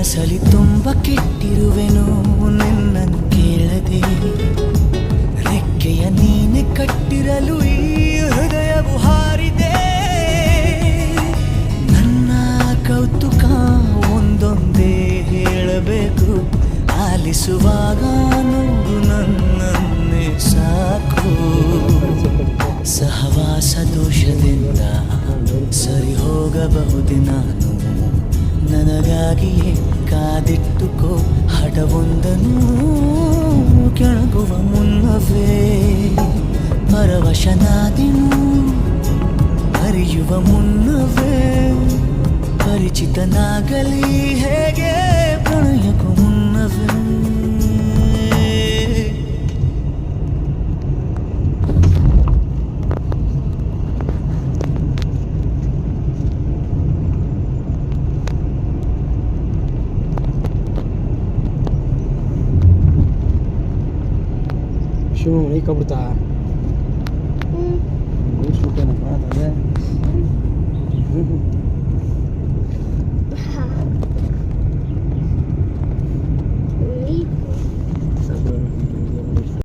ಕನಸಲಿ ತುಂಬ ಕೆಟ್ಟಿರುವೆನು ನಿನ್ನನ್ನು ಕೇಳದೆ ರೆಕ್ಕೆಯ ನೀನೆ ಕಟ್ಟಿರಲು ಈ ಹೃದಯವು ಹಾರಿದೆ ನನ್ನ ಕೌತುಕ ಒಂದೊಂದೇ ಹೇಳಬೇಕು ಆಲಿಸುವಾಗ ನೋಡು ನನ್ನನ್ನೇ ಸಾಕು ಸಹವಾಸ ದೋಷದಿಂದ ಸರಿ ಹೋಗಬಹುದೇ ನಾನು ನನಗಾಗಿಯೇ ಕಾದಿಟ್ಟುಕೋ ಹಠವೊಂದನ್ನು ಕೆಳಗುವ ಮುನ್ನವೇ ಪರವಶನಾದೆನು ಅರಿಯುವ ಮುನ್ನವೇ ಪರಿಚಿತನಾಗಲಿ ಹೇಗೆ ಪ್ರಣಯಕ್ಕೂ ಮುನ್ನವೇ Ini kabur tak? Ini sudah nampak tak?